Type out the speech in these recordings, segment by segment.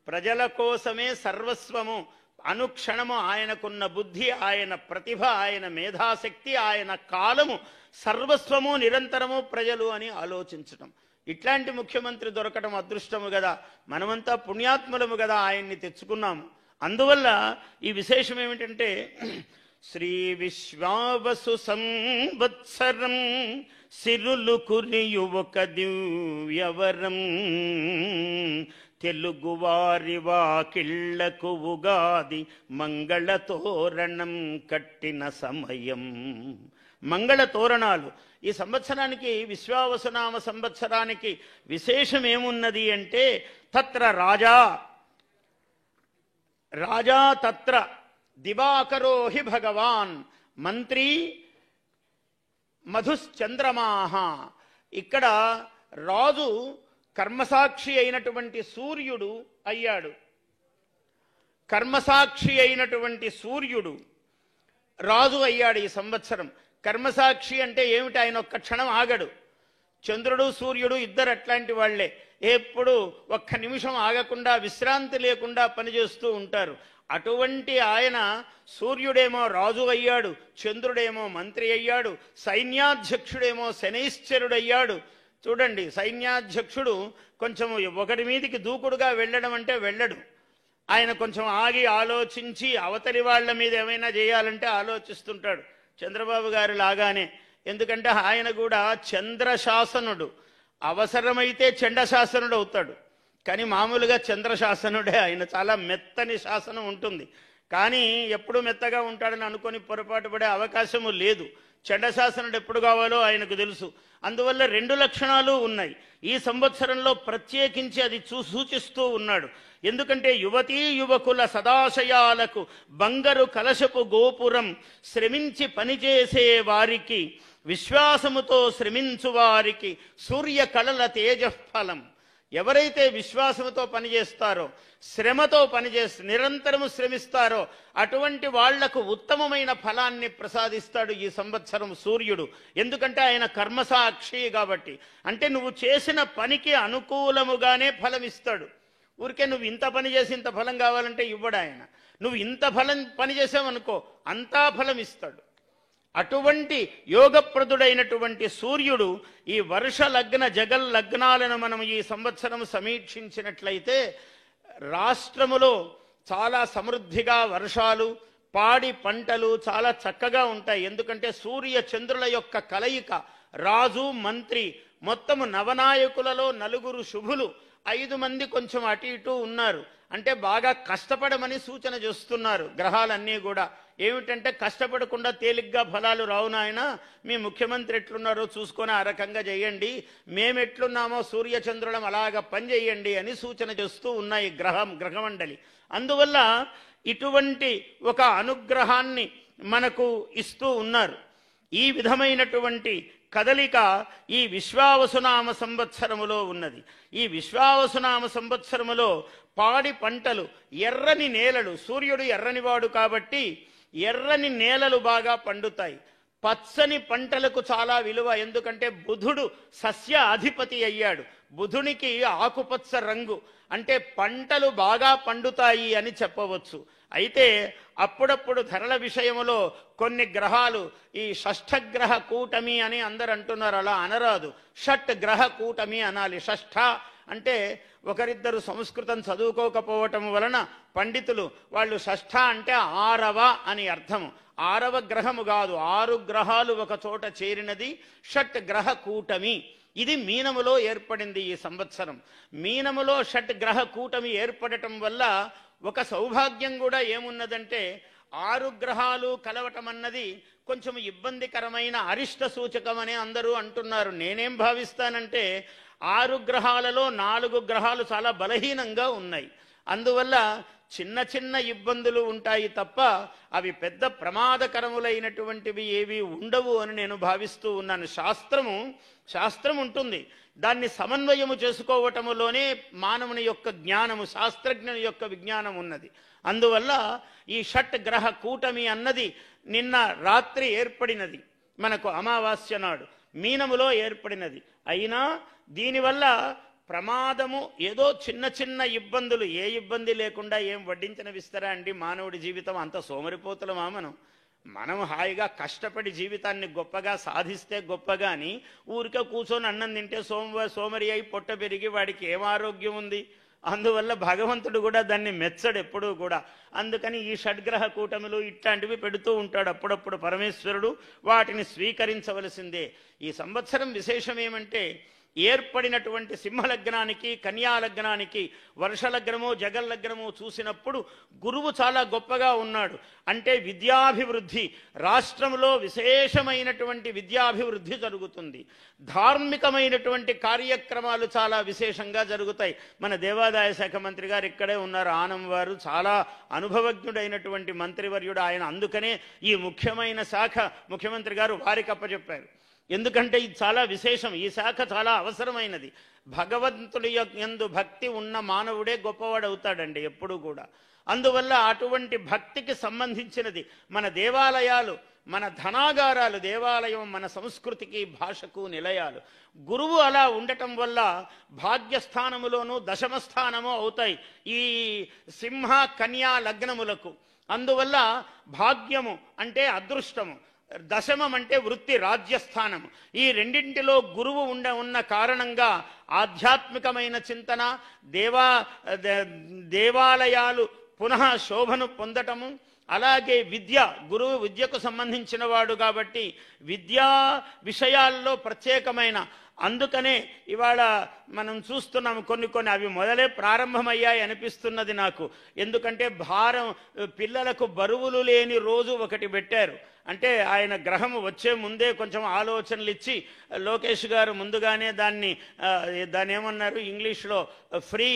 ప్రజల కోసమే సర్వస్వము. అనుక్షణము ఆయనకున్న బుద్ధి, ఆయన ప్రతిభ, ఆయన మేధాశక్తి, ఆయన కాలము సర్వస్వము, నిరంతరము ప్రజలు అని ఆలోచించటం. ఇట్లాంటి ముఖ్యమంత్రి దొరకటం అదృష్టము కదా. మనమంతా పుణ్యాత్ములము కదా, ఆయన్ని తెచ్చుకున్నాము. అందువల్ల ఈ విశేషం ఏమిటంటే శ్రీ విశ్వావసు సంవత్సరం సిరులు కురియువక దివ్యవరం తెలుగువారి వాకిళ్లకు ఉగాది మంగళ తోరణం కట్టిన సమయం. మంగళ తోరణాలు. ఈ సంవత్సరానికి, విశ్వావసునామ సంవత్సరానికి విశేషం ఏమున్నది అంటే తత్ర రాజా తత్ర దివాకరో హి భగవాన్ మంత్రి మధుశ్చంద్రమాహ. ఇక్కడ రాజు కర్మసాక్షి అయినటువంటి సూర్యుడు అయ్యాడు. కర్మసాక్షి అయినటువంటి సూర్యుడు రాజు అయ్యాడు ఈ సంవత్సరం. కర్మసాక్షి అంటే ఏమిటి? ఆయన ఒక్క క్షణం ఆగడు. చంద్రుడు సూర్యుడు ఇద్దరు అట్లాంటి వాళ్లే. ఎప్పుడు ఒక్క నిమిషం ఆగకుండా, విశ్రాంతి లేకుండా పనిచేస్తూ ఉంటారు. అటువంటి ఆయన సూర్యుడేమో రాజు అయ్యాడు, చంద్రుడేమో మంత్రి అయ్యాడు, సైన్యాధ్యక్షుడేమో శనైశ్చరుడయ్యాడు. చూడండి, సైన్యాధ్యక్షుడు కొంచెం ఒకరి మీదికి దూకుడుగా వెళ్ళడం అంటే వెళ్ళడు. ఆయన కొంచెం ఆగి ఆలోచించి అవతలి వాళ్ళ మీద ఏమైనా చేయాలంటే ఆలోచిస్తుంటాడు, చంద్రబాబు గారు లాగానే. ఎందుకంటే ఆయన కూడా చంద్రశాసనుడు. అవసరమైతే చండశాసనుడు అవుతాడు, కానీ మామూలుగా చంద్రశాసనుడే ఆయన. చాలా మెత్తని శాసనం ఉంటుంది, కానీ ఎప్పుడు మెత్తగా ఉంటాడని అనుకొని పొరపాటు పడే అవకాశము లేదు. చండశాసనుడు ఎప్పుడు కావాలో ఆయనకు తెలుసు. అందువల్ల రెండు లక్షణాలు ఉన్నాయి ఈ సంవత్సరంలో. ప్రత్యేకించి అది సూచిస్తూ ఉన్నాడు. ఎందుకంటే యువతీ యువకుల సదాశయాలకు బంగారు కలశపు గోపురం, శ్రమించి పనిచేసే వారికి, విశ్వాసముతో శ్రమించు వారికి సూర్య కళల తేజఫలం. ఎవరైతే విశ్వాసంతో పనిచేస్తారో, శ్రమతో నిరంతరము శ్రమిస్తారో అటువంటి వాళ్లకు ఉత్తమమైన ఫలాన్ని ప్రసాదిస్తాడు ఈ సంవత్సరం సూర్యుడు. ఎందుకంటే ఆయన కర్మసాక్షి కాబట్టి. అంటే నువ్వు చేసిన పనికి అనుకూలముగానే ఫలం ఇస్తాడు. ఊరికే నువ్వు ఇంత పని చేసి ఇంత ఫలం కావాలంటే ఇవ్వడు ఆయన. నువ్వు ఇంత పని చేసావనుకో, అంతా ఫలం ఇస్తాడు. అటువంటి యోగప్రదుడైనటువంటి సూర్యుడు ఈ వర్ష లగ్న జగల్ లగ్నాలను మనం ఈ సంవత్సరం సమీక్షించినట్లయితే రాష్ట్రములో చాలా సమృద్ధిగా వర్షాలు, పాడి పంటలు చాలా చక్కగా ఉంటాయి. ఎందుకంటే సూర్య చంద్రుల యొక్క కలయిక, రాజు మంత్రి, మొత్తము నవనాయకులలో 4 శుభులు, 5 మంది కొంచెం అటు ఇటు ఉన్నారు. అంటే బాగా కష్టపడమని సూచన చేస్తున్నారు గ్రహాలన్నీ కూడా. ఏమిటంటే కష్టపడకుండా తేలిగ్గా ఫలాలు రావు నాయన, మీ ముఖ్యమంత్రి ఎట్లున్నారో చూసుకొని ఆ రకంగా చేయండి, మేమెట్లున్నామో సూర్యచంద్రులం అలాగా పనిచేయండి అని సూచన చేస్తూ ఉన్నాయి గ్రహమండలి. అందువల్ల ఇటువంటి ఒక అనుగ్రహాన్ని మనకు ఇస్తూ ఉన్నారు. ఈ విధమైనటువంటి కదలిక ఈ విశ్వావసునామ సంవత్సరములో ఉన్నది. ఈ విశ్వావసునామ సంవత్సరములో పాడి పంటలు, ఎర్రని నేలలు, సూర్యుడు ఎర్రనివాడు కాబట్టి ఎర్రని నేలలు బాగా పండుతాయి. పచ్చని పంటలకు చాలా విలువ. ఎందుకంటే బుధుడు సస్య అధిపతి అయ్యాడు. బుధునికి ఆకుపచ్చ రంగు, అంటే పంటలు బాగా పండుతాయి అని చెప్పవచ్చు. అయితే అప్పుడప్పుడు ధరల విషయములో కొన్ని గ్రహాలు, ఈ షష్ఠగ్రహ కూటమి అని అందరు అంటున్నారు, అలా అనరాదు, షట్ గ్రహ కూటమి అనాలి. షష్ఠ అంటే ఒకరిద్దరు సంస్కృతం చదువుకోకపోవటం వలన పండితులు వాళ్ళు షష్ఠ అంటే 6వ అని అర్థము. 6వ గ్రహము కాదు, 6 గ్రహాలు ఒక చోట చేరినది షట్ గ్రహ కూటమి. ఇది మీనములో ఏర్పడింది ఈ సంవత్సరం. మీనములో షట్ గ్రహ కూటమి ఏర్పడటం వల్ల ఒక సౌభాగ్యం కూడా ఏమున్నదంటే 6 గ్రహాలు కలవటం అన్నది కొంచెం ఇబ్బందికరమైన అరిష్ట సూచకం అని అందరూ అంటున్నారు. నేనేం భావిస్తానంటే 6 గ్రహాలలో 4 గ్రహాలు చాలా బలహీనంగా ఉన్నాయి. అందువల్ల చిన్న చిన్న ఇబ్బందులు ఉంటాయి తప్ప అవి పెద్ద ప్రమాదకరములైనటువంటివి ఏవి ఉండవు అని నేను భావిస్తూ ఉన్నాను. శాస్త్రం ఉంటుంది, దాన్ని సమన్వయము చేసుకోవటములోనే మానవుని యొక్క జ్ఞానము, శాస్త్రజ్ఞుని యొక్క విజ్ఞానం ఉన్నది. అందువల్ల ఈ షట్ గ్రహ కూటమి అన్నది నిన్న రాత్రి ఏర్పడినది, మనకు అమావాస్య నాడు మీనములో ఏర్పడినది. అయినా దీనివల్ల ప్రమాదము, ఏదో చిన్న చిన్న ఇబ్బందులు, ఏ ఇబ్బంది లేకుండా ఏం వడ్డించనివిస్తారా అండి? మానవుడి జీవితం అంత సోమరిపోతులమా మనం హాయిగా కష్టపడి జీవితాన్ని గొప్పగా సాధిస్తే గొప్పగాని ఊరికే కూర్చొని అన్నం తింటే సోమరి అయి పొట్ట పెరిగి వాడికి ఏం ఆరోగ్యం ఉంది? అందువల్ల భగవంతుడు కూడా దాన్ని మెచ్చడు ఎప్పుడూ కూడా. అందుకని ఈ షడ్గ్రహ కూటములు ఇట్లాంటివి పెడుతూ ఉంటాడు అప్పుడప్పుడు పరమేశ్వరుడు. వాటిని స్వీకరించవలసిందే. ఈ సంవత్సరం విశేషం ఏమంటే, ఏర్పడినటువంటి సింహలగ్నానికి కన్యాలగ్నానికి వర్షలగ్నము జగల్లగ్నము చూసినప్పుడు గురువు చాలా గొప్పగా ఉన్నాడు. అంటే విద్యాభివృద్ధి, రాష్ట్రంలో విశేషమైనటువంటి విద్యాభివృద్ధి జరుగుతుంది. ధార్మికమైనటువంటి కార్యక్రమాలు చాలా విశేషంగా జరుగుతాయి. మన దేవాదాయ శాఖ మంత్రి గారు ఇక్కడే ఉన్నారు, ఆనం వారు. చాలా అనుభవజ్ఞుడైనటువంటి మంత్రివర్యుడు ఆయన. అందుకనే ఈ ముఖ్యమైన శాఖ ముఖ్యమంత్రి గారు వారికి అప్పచెప్పారు. ఎందుకంటే ఇది చాలా విశేషం, ఈ శాఖ చాలా అవసరమైనది. భగవంతుడి యందు భక్తి ఉన్న మానవుడే గొప్పవాడు అవుతాడండి ఎప్పుడూ కూడా. అందువల్ల అటువంటి భక్తికి సంబంధించినది మన దేవాలయాలు, మన ధనాగారాలు. దేవాలయం మన సంస్కృతికి భాషకు నిలయాలు. గురువు అలా ఉండటం వల్ల భాగ్యస్థానములోనూ దశమస్థానము అవుతాయి ఈ సింహ కన్యా లగ్నములకు. అందువల్ల భాగ్యము అంటే అదృష్టము, దశమం అంటే వృత్తి రాజ్యస్థానం. ఈ రెండింటిలో గురువు ఉన్న కారణంగా ఆధ్యాత్మికమైన చింతన, దేవాలయాలు పునః శోభను పొందటము, అలాగే విద్య, గురువు విద్యకు సంబంధించిన వాడు కాబట్టి విద్యా విషయాల్లో ప్రత్యేకమైన. అందుకనే ఇవాళ మనం చూస్తున్నాము కొన్ని అవి మొదలే ప్రారంభమయ్యాయి అనిపిస్తున్నది నాకు. ఎందుకంటే పిల్లలకు బరువులు లేని రోజు ఒకటి పెట్టారు. అంటే ఆయన గ్రహము వచ్చే ముందే కొంచెం ఆలోచనలు ఇచ్చి లోకేష్ గారు ముందుగానే దాన్ని ఏమన్నారు ఇంగ్లీష్లో ఫ్రీ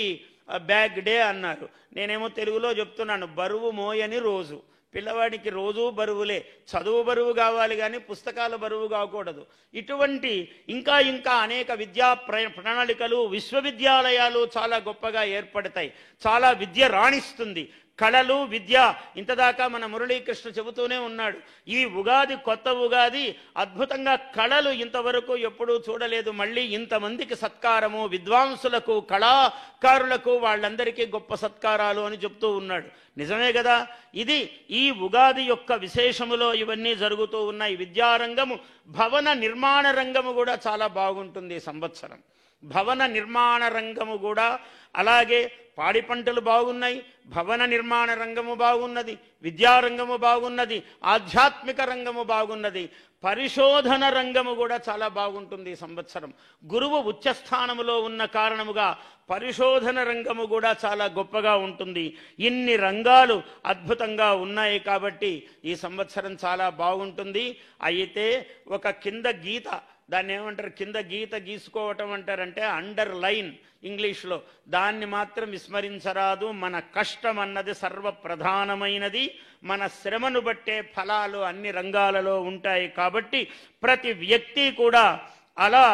బ్యాగ్ డే అన్నారు. నేనేమో తెలుగులో చెప్తున్నాను, బరువు మోయని రోజు. పిల్లవాడికి రోజూ బరువులే, చదువు బరువు కావాలి కానీ పుస్తకాల బరువు కాకూడదు. ఇటువంటి ఇంకా అనేక విద్యా ప్రణాళికలు, విశ్వవిద్యాలయాలు చాలా గొప్పగా ఏర్పడతాయి. చాలా విద్య రాణిస్తుంది. కళలు, విద్య. ఇంతదాకా మన మురళీకృష్ణ చెబుతూనే ఉన్నాడు, ఈ ఉగాది కొత్త ఉగాది అద్భుతంగా కళలు ఇంతవరకు ఎప్పుడూ చూడలేదు. మళ్ళీ ఇంతమందికి సత్కారము, విద్వాంసులకు, కళాకారులకు, వాళ్ళందరికీ గొప్ప సత్కారాలు అని చెప్తూ ఉన్నాడు. నిజమే కదా. ఇది ఈ ఉగాది యొక్క విశేషములో ఇవన్నీ జరుగుతూ ఉన్నాయి. విద్యారంగము, భవన నిర్మాణ రంగము కూడా చాలా బాగుంటుంది ఈ సంవత్సరం. భవన నిర్మాణ రంగము కూడా అలాగే పాడి పంటలు బాగున్నాయి, భవన నిర్మాణ రంగము బాగున్నది, విద్యారంగము బాగున్నది, ఆధ్యాత్మిక రంగము బాగున్నది, పరిశోధన రంగము కూడా చాలా బాగుంటుంది ఈ సంవత్సరం. గురువు ఉచ్చస్థానములో ఉన్న కారణముగా పరిశోధన రంగము కూడా చాలా గొప్పగా ఉంటుంది. ఇన్ని రంగాలు అద్భుతంగా ఉన్నాయి కాబట్టి ఈ సంవత్సరం చాలా బాగుంటుంది. అయితే ఒక కింద గీత, దాన్ని ఏమంటారు, కింద గీత గీసుకోవటం అంటారంటే అండర్ లైన్ ఇంగ్లీష్లో, దాన్ని మాత్రం విస్మరించరాదు. మన కష్టం అన్నది సర్వప్రధానమైనది. మన శ్రమను బట్టే ఫలాలు అన్ని రంగాలలో ఉంటాయి. కాబట్టి ప్రతి వ్యక్తి కూడా అలా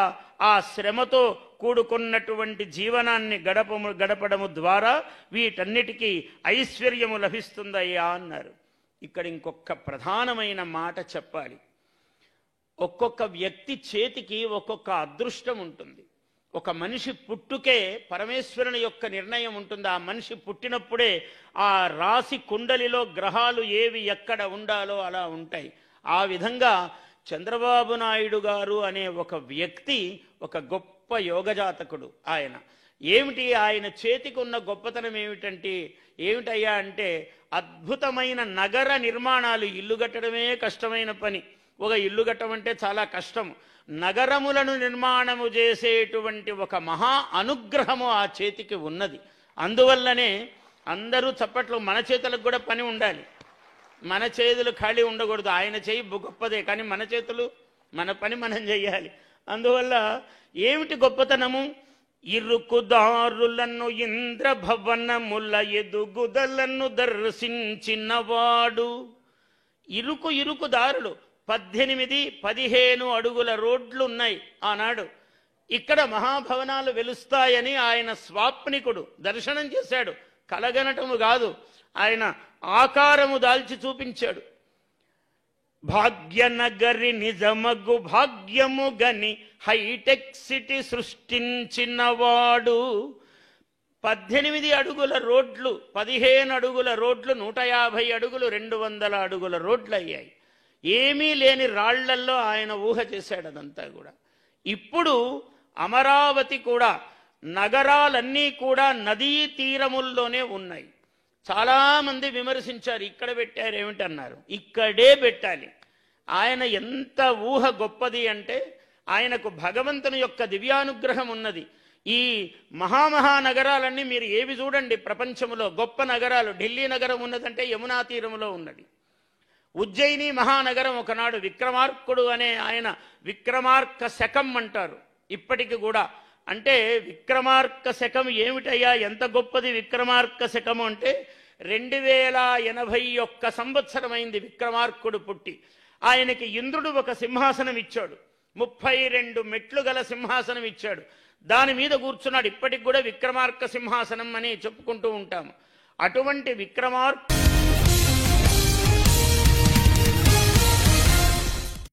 ఆ శ్రమతో కూడుకున్నటువంటి జీవనాన్ని గడపడము ద్వారా వీటన్నిటికీ ఐశ్వర్యము లభిస్తుందయ్యా అన్నారు. ఇక్కడ ఇంకొక ప్రధానమైన మాట చెప్పాలి. ఒక్కొక్క వ్యక్తి చేతికి ఒక్కొక్క అదృష్టం ఉంటుంది. ఒక మనిషి పుట్టుకే పరమేశ్వరుని యొక్క నిర్ణయం ఉంటుంది. ఆ మనిషి పుట్టినప్పుడే ఆ రాశి కుండలిలో గ్రహాలు ఏవి ఎక్కడ ఉండాలో అలా ఉంటాయి. ఆ విధంగా చంద్రబాబు నాయుడు గారు అనే ఒక వ్యక్తి ఒక గొప్ప యోగజాతకుడు. ఆయన చేతికి ఉన్న గొప్పతనం ఏమిటయ్యా అంటే అద్భుతమైన నగర నిర్మాణాలు. ఇల్లు కట్టడమే కష్టమైన పని. ఒక ఇల్లు కట్టమంటే చాలా కష్టం. నగరములను నిర్మాణము చేసేటువంటి ఒక మహా అనుగ్రహము ఆ చేతికి ఉన్నది. అందువల్లనే అందరూ చప్పట్లు. మన చేతులకు కూడా పని ఉండాలి, మన చేతులు ఖాళీ ఉండకూడదు. ఆయన చేయి గొప్పదే, కానీ మన చేతులు, మన పని మనం చెయ్యాలి. అందువల్ల ఏమిటి గొప్పతనము? ఇరుకుదారులను ఇంద్రభవనముల ఎదుగుదలను దర్శించినవాడు. ఇరుకు దారులు, 18-15 అడుగుల రోడ్లు ఉన్నాయి ఆనాడు. ఇక్కడ మహాభవనాలు వెలుస్తాయని ఆయన స్వాప్నికుడు దర్శనం చేశాడు. కలగనటము కాదు, ఆయన ఆకారము దాల్చి చూపించాడు. భాగ్యనగరి నిజమగు భాగ్యము గని హైటెక్ సిటీ సృష్టించినవాడు. 18 అడుగుల రోడ్లు, 15 అడుగుల రోడ్లు, 150 అడుగులు, 200 అడుగుల రోడ్లు అయ్యాయి. ఏమీ లేని రాళ్లల్లో ఆయన ఊహ చేశాడు అదంతా కూడా. ఇప్పుడు అమరావతి కూడా, నగరాలన్నీ కూడా నదీ తీరముల్లోనే ఉన్నాయి. చాలామంది విమర్శించారు, ఇక్కడ పెట్టారు ఏమిటన్నారు. ఇక్కడే పెట్టాలి. ఆయన ఎంత ఊహ గొప్పది అంటే, ఆయనకు భగవంతుని యొక్క దివ్యానుగ్రహం ఉన్నది. ఈ మహానగరాలన్నీ మీరు ఏవి చూడండి ప్రపంచంలో గొప్ప నగరాలు. ఢిల్లీ నగరం ఉన్నదంటే యమునా తీరంలో ఉన్నది. ఉజ్జయిని మహానగరం ఒకనాడు విక్రమార్కుడు అనే ఆయన విక్రమార్క శకం అంటారు ఇప్పటికి కూడా. అంటే విక్రమార్క శకం ఏమిటయ్యా, ఎంత గొప్పది విక్రమార్క శకము అంటే 2081 సంవత్సరం అయింది విక్రమార్కుడు పుట్టి. ఆయనకి ఇంద్రుడు ఒక సింహాసనం ఇచ్చాడు, 32 మెట్లు గల సింహాసనం ఇచ్చాడు. దాని మీద కూర్చున్నాడు. ఇప్పటికి కూడా విక్రమార్క సింహాసనం అని చెప్పుకుంటూ ఉంటాము. అటువంటి విక్రమార్క